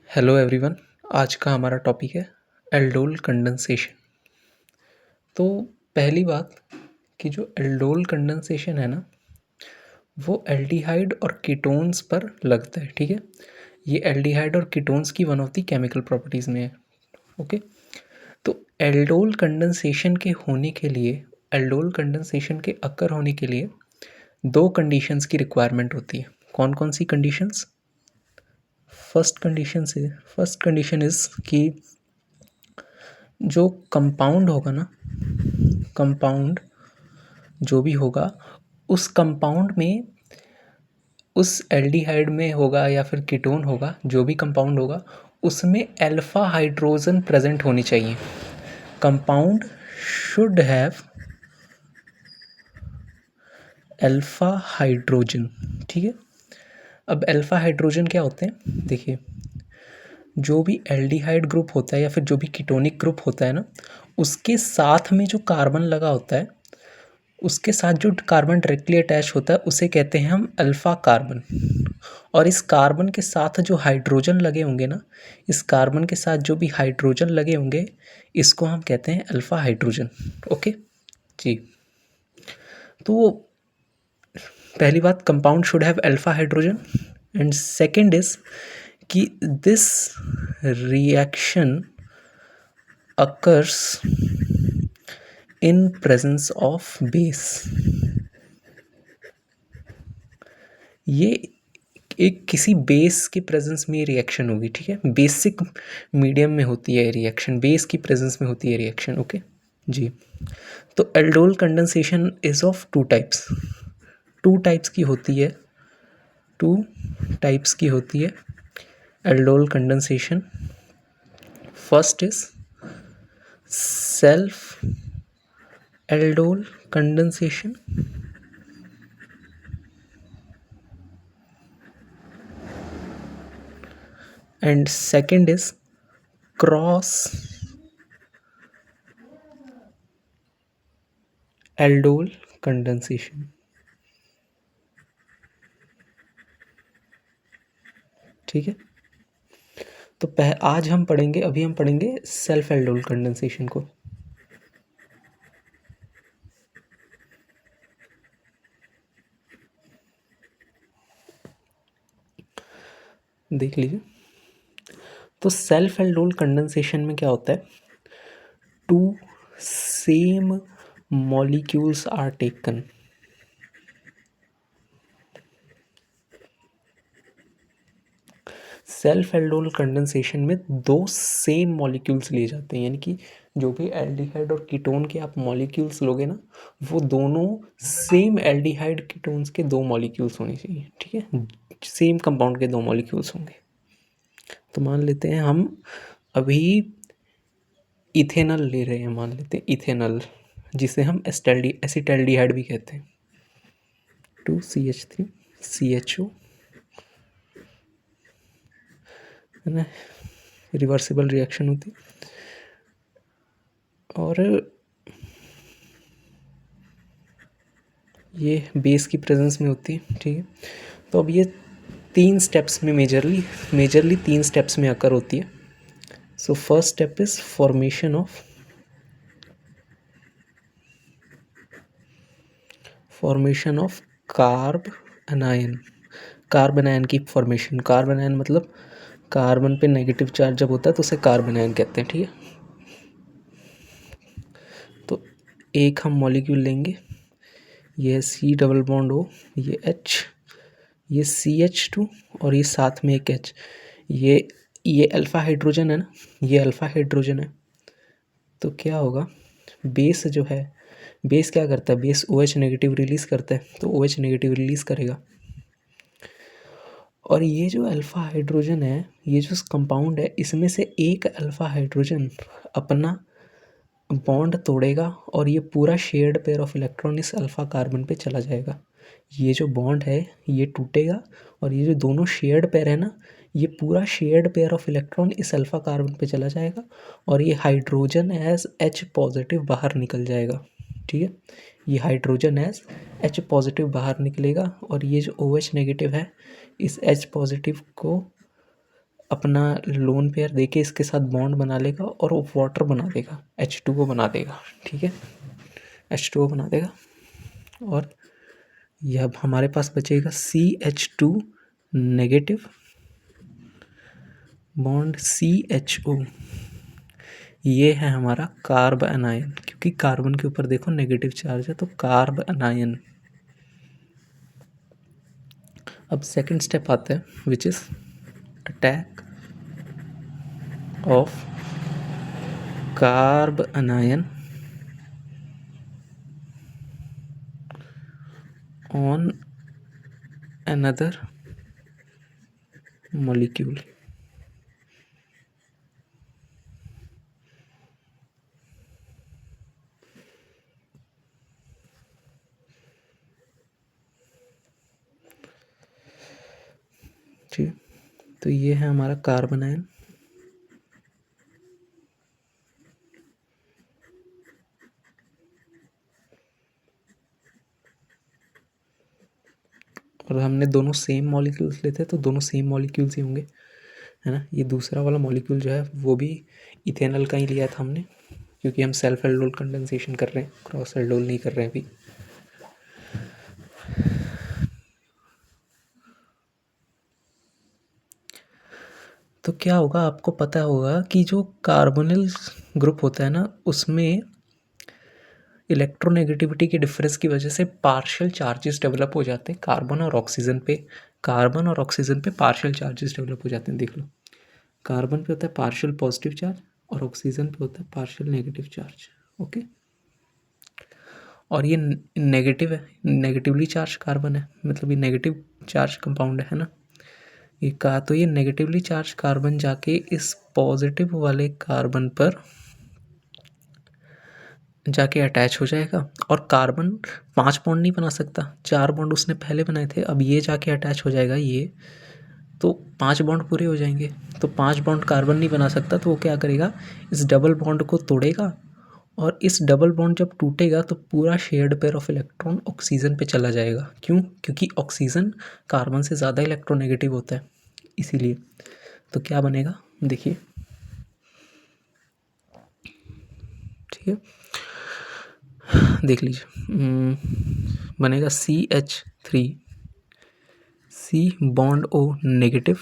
Hello everyone. आज का हमारा टॉपिक है एल्डोल कंडेंसेशन। तो पहली बात कि जो एल्डोल कंडेंसेशन है ना, वो एल्डिहाइड और कीटोन्स पर लगता है। ठीक है, ये एल्डिहाइड और कीटोन्स की one of the chemical properties में है। ओके, तो एल्डोल कंडेंसेशन के होने के लिए, एल्डोल कंडेंसेशन के अकर होने के लिए दो कंडीशंस की रिक्वायरमेंट होती है। कौन कौन सी कंडीशंस? फर्स्ट कंडीशन इज़ कि जो कंपाउंड होगा ना, कंपाउंड जो भी होगा उस कंपाउंड में, उस एल्डिहाइड में होगा या फिर कीटोन होगा, जो भी कंपाउंड होगा उसमें अल्फा हाइड्रोजन प्रेजेंट होनी चाहिए। Compound should have alpha hydrogen. ठीक है, अब अल्फा हाइड्रोजन क्या होते हैं? देखिए, जो भी एल्डिहाइड ग्रुप होता है या फिर जो भी कीटोनिक ग्रुप होता है ना, उसके साथ में जो कार्बन लगा होता है, उसके साथ जो कार्बन डायरेक्टली अटैच होता है उसे कहते हैं हम अल्फा कार्बन। और इस कार्बन के साथ जो हाइड्रोजन लगे होंगे ना, इस कार्बन के साथ जो भी हाइड्रोजन लगे होंगे, इसको हम कहते हैं अल्फा हाइड्रोजन। ओके जी। तो पहली बात, compound should have alpha hydrogen. And second is कि this reaction occurs in presence of base. ये एक किसी बेस के प्रेजेंस में रिएक्शन होगी। ठीक है, बेसिक मीडियम में होती है रिएक्शन, बेस की प्रेजेंस में होती है रिएक्शन। ओके जी। तो aldol condensation is of two types की होती है। टू टाइप्स की होती है aldol condensation. First is self aldol condensation and second is cross aldol condensation. ठीक है, तो आज हम पढ़ेंगे, अभी हम पढ़ेंगे सेल्फ एल्डोल कंडेंसेशन को। देख लीजिए, तो सेल्फ एल्डोल कंडेंसेशन में क्या होता है? Two same molecules are taken. Self aldol condensation में दो सेम मॉलिक्यूल्स लिए जाते हैं, यानी कि जो भी एल्डिहाइड और कीटोन के आप मॉलिक्यूल्स लोगे ना, वो दोनों सेम एल्डिहाइड कीटोन्स के दो मॉलिक्यूल्स होने चाहिए। ठीक है, सेम कंपाउंड के दो मॉलिक्यूल्स होंगे। तो मान लेते हैं हम अभी इथेनॉल ले रहे हैं, मान लेते हैं इथेनॉल, जिसे हम एसिटल्डिहाइड भी कहते हैं। 2CH3CHO, है ना, रिवर्सिबल रिएक्शन होती है। और ये बेस की प्रेजेंस में होती है। ठीक है, तो अब ये तीन स्टेप्स में मेजरली तीन स्टेप्स में अकर होती है। So first step is formation of carb anion. Carbon ion की फॉर्मेशन। कार्बन आयन मतलब कार्बन पे नेगेटिव चार्ज जब होता है तो उसे कार्बन आयन कहते हैं। ठीक है, तो एक हम मॉलिक्यूल लेंगे, ये C डबल बॉन्ड O, ये H, ये CH2 और ये साथ में एक H। ये अल्फा हाइड्रोजन है ना, ये अल्फा हाइड्रोजन है। तो क्या होगा, बेस जो है, बेस क्या करता है? बेस OH नेगेटिव रिलीज़ करता है, तो OH नेगेटिव रिलीज़ करेगा। और ये जो अल्फा हाइड्रोजन है, ये जो कंपाउंड है, इसमें से एक अल्फा हाइड्रोजन अपना बॉन्ड तोड़ेगा और ये पूरा शेयर्ड पेयर ऑफ इलेक्ट्रॉन इस अल्फा कार्बन पे चला जाएगा। ये जो बॉन्ड है ये टूटेगा और ये जो दोनों शेयर्ड पेयर है ना, ये पूरा शेयर्ड पेयर ऑफ इलेक्ट्रॉन इस अल्फा कार्बन पे चला जाएगा और ये हाइड्रोजन एज H पॉजिटिव बाहर निकल जाएगा। ठीक है, ये हाइड्रोजन एज H पॉजिटिव बाहर निकलेगा और ये जो OH नेगेटिव है, इस H पॉजिटिव को अपना लोन पेयर देके इसके साथ बॉन्ड बना लेगा और वो वाटर बना देगा, H2O बना देगा, ठीक है, H2O बना देगा। और यह अब हमारे पास बचेगा CH2 नेगेटिव बॉन्ड CHO। ये है हमारा कार्ब अनायन, क्योंकि कार्बन के ऊपर देखो नेगेटिव चार्ज है, तो कार्ब अनायन। अब सेकंड स्टेप आता है which is attack of carb अनायन on another molecule. ठीक, तो ये है हमारा कार्बन आयन। और हमने दोनों सेम मॉलिक्यूल्स लेते हैं तो दोनों सेम मॉलिक्यूल्स ही होंगे, है ना। ये दूसरा वाला मॉलिक्यूल जो है वो भी इथेनॉल का ही लिया था हमने, क्योंकि हम सेल्फ एल्डोल कंडेंसेशन कर रहे हैं, क्रॉस एल्डोल नहीं कर रहे हैं अभी। तो क्या होगा, आपको पता होगा कि जो कार्बोनिल ग्रुप होता है ना, उसमें इलेक्ट्रोनेगेटिविटी के डिफरेंस की वजह से पार्शियल चार्जेस डेवलप हो जाते हैं कार्बन और ऑक्सीजन पे। कार्बन और ऑक्सीजन पे पार्शियल चार्जेस डेवलप हो जाते हैं, देख लो। कार्बन पे होता है पार्शियल पॉजिटिव चार्ज और ऑक्सीजन पे होता है पार्शियल नेगेटिव चार्ज, ओके। और ये नेगेटिव है, नेगेटिवली चार्ज कार्बन है, मतलब ये नेगेटिव चार्ज कंपाउंड है ना। ये कहा तो ये नेगेटिवली चार्ज कार्बन जाके इस पॉजिटिव वाले कार्बन पर जाके अटैच हो जाएगा। और कार्बन 5 बॉन्ड नहीं बना सकता, 4 बॉन्ड उसने पहले बनाए थे, अब ये जाके अटैच हो जाएगा ये, तो 5 बॉन्ड पूरे हो जाएंगे। तो 5 बॉन्ड कार्बन नहीं बना सकता, तो वो क्या करेगा, इस डबल बॉन्ड को तोड़ेगा। और इस डबल बॉन्ड जब टूटेगा तो पूरा shared pair of electron oxygen पे चला जाएगा। क्यों? क्योंकि ऑक्सीजन कार्बन से ज़्यादा इलेक्ट्रोनेगेटिव होता है, इसीलिए। तो क्या बनेगा, देखिए, ठीक है, देख लीजिए। बनेगा CH3, C bond O negative,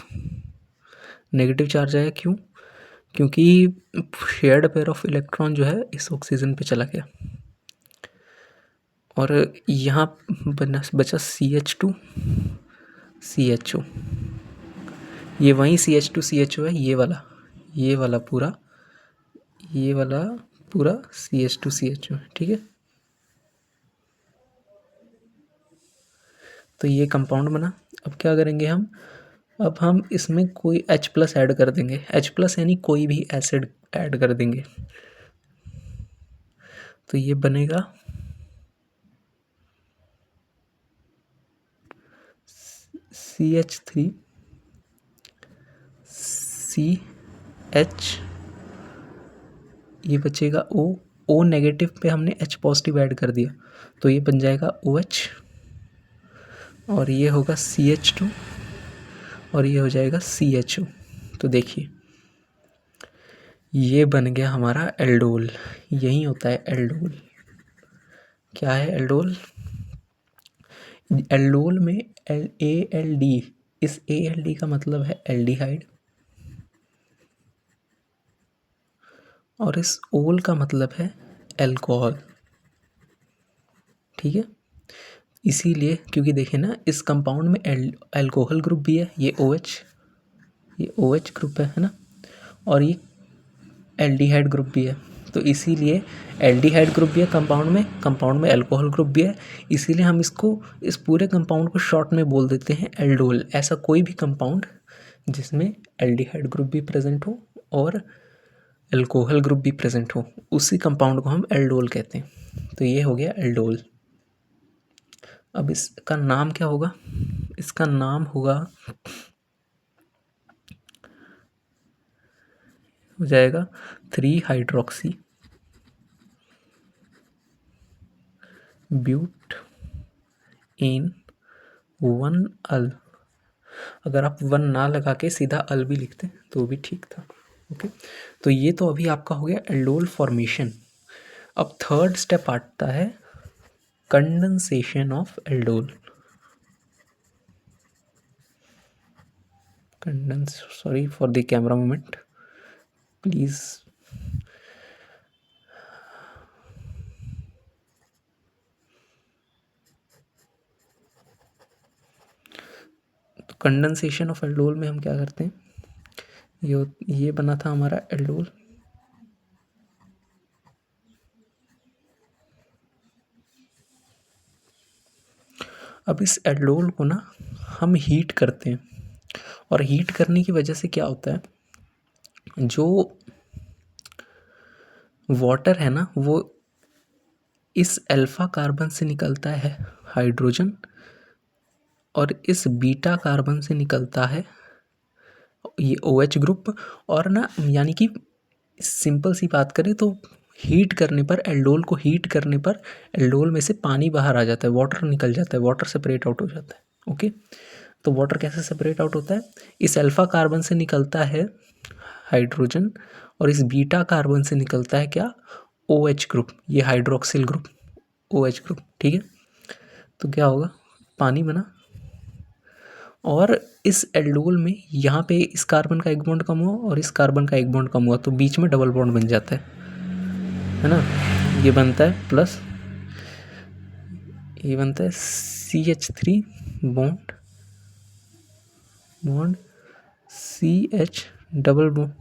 negative charge आया, क्यों? क्योंकि शेयर्ड पेयर ऑफ इलेक्ट्रॉन जो है इस ऑक्सीजन पे चला गया। और यहाँ बचा CH2 CHO। ये वही CH2 CHO है, ये वाला पूरा, ये वाला पूरा CH2 CHO है, ठीक है। तो ये कंपाउंड बना। अब क्या करेंगे हम, अब हम इसमें कोई H+ ऐड कर देंगे, H+ यानी कोई भी एसिड ऐड कर देंगे। तो ये बनेगा CH3 CH, ये बचेगा O नेगेटिव पे हमने H पॉजिटिव ऐड कर दिया, तो ये बन जाएगा OH। और ये होगा CH2 और ये हो जाएगा CHO। तो देखिए, ये बन गया हमारा एल्डोल। यही होता है एल्डोल। क्या है एल्डोल? एल्डोल में ALD, इस ALD का मतलब है एल्डिहाइड, और इस ओल का मतलब है अल्कोहल, ठीक है। इसीलिए, क्योंकि देखिए ना, इस कंपाउंड में अल्कोहल ग्रुप भी है, ये OH ग्रुप है ना, और ये एल्डिहाइड ग्रुप भी है। तो इसीलिए एल्डिहाइड ग्रुप भी है कंपाउंड में अल्कोहल ग्रुप भी है, इसीलिए हम इसको, इस पूरे कंपाउंड को शॉर्ट में बोल देते हैं एल्डोल। ऐसा कोई भी कंपाउंड जिसमें एल्डिहाइड ग्रुप भी प्रेजेंट हो और अल्कोहल ग्रुप भी प्रेजेंट हो, उसी कंपाउंड को हम एल्डोल कहते हैं। तो ये हो गया एल्डोल। अब इसका नाम क्या होगा? इसका नाम होगा, हो जाएगा 3 हाइड्रोक्सी ब्यूट इन 1 अल। अगर आप वन ना लगा के सीधा अल भी लिखते तो भी ठीक था। ओके, तो ये तो अभी आपका हो गया एल्डोल फॉर्मेशन। अब थर्ड स्टेप आता है condensation of aldol. Sorry for the camera moment please. तो कंडेंसेशन ऑफ एल्डोल में हम क्या करते हैं, ये बना था हमारा एल्डोल। अब इस एल्डोल को ना हम हीट करते हैं, और हीट करने की वजह से क्या होता है, जो वाटर है ना वो इस अल्फा कार्बन से निकलता है हाइड्रोजन, और इस बीटा कार्बन से निकलता है ये OH ग्रुप। और ना यानी कि सिंपल सी बात करें तो हीट करने पर, एल्डोल को हीट करने पर एल्डोल में से पानी बाहर आ जाता है, वाटर निकल जाता है, वाटर सेपरेट आउट हो जाता है। ओके, तो वाटर कैसे सेपरेट आउट होता है, इस अल्फा कार्बन से निकलता है हाइड्रोजन, और इस बीटा कार्बन से निकलता है क्या, OH ग्रुप, ये हाइड्रोक्सिल ग्रुप, OH ग्रुप। ठीक है, तो क्या होगा, पानी बना, और इस एल्डोल में यहाँ पे इस कार्बन का एक बॉन्ड कम हुआ और इस कार्बन का एक बॉन्ड कम हुआ, तो बीच में डबल बॉन्ड बन जाता है ना। ये बनता है प्लस, ये बनता है CH3 bond bond CH double bond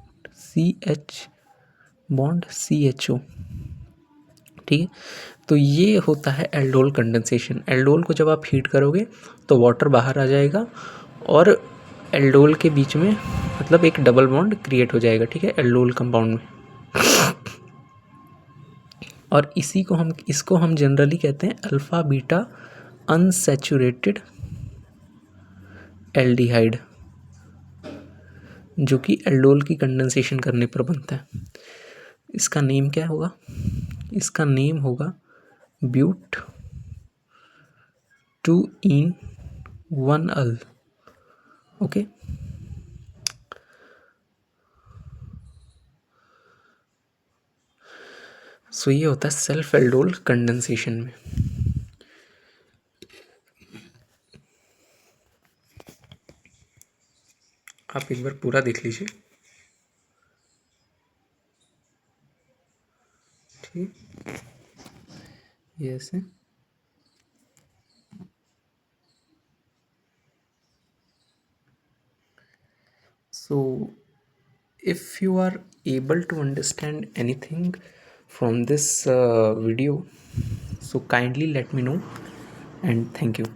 CH bond CHO। ठीक है, तो ये होता है एल्डोल कंडेंसेशन। एल्डोल को जब आप हीट करोगे तो वाटर बाहर आ जाएगा, और एल्डोल के बीच में मतलब एक डबल बॉन्ड क्रिएट हो जाएगा। ठीक है, एल्डोल कंपाउंड में। और इसको हम जनरली कहते हैं अल्फा बीटा अनसैचुरेटेड एल्डिहाइड, जो कि एल्डोल की कंडेंसेशन करने पर बनता है। इसका नेम क्या होगा, इसका नेम होगा ब्यूट 2-इन-1-अल। ओके, सो ये होता है सेल्फ एल्डोल कंडेंसेशन में। आप एक बार पूरा देख लीजिए। ठीक, ये ऐसे। So if you are able to understand anything from this video, so kindly let me know, and thank you.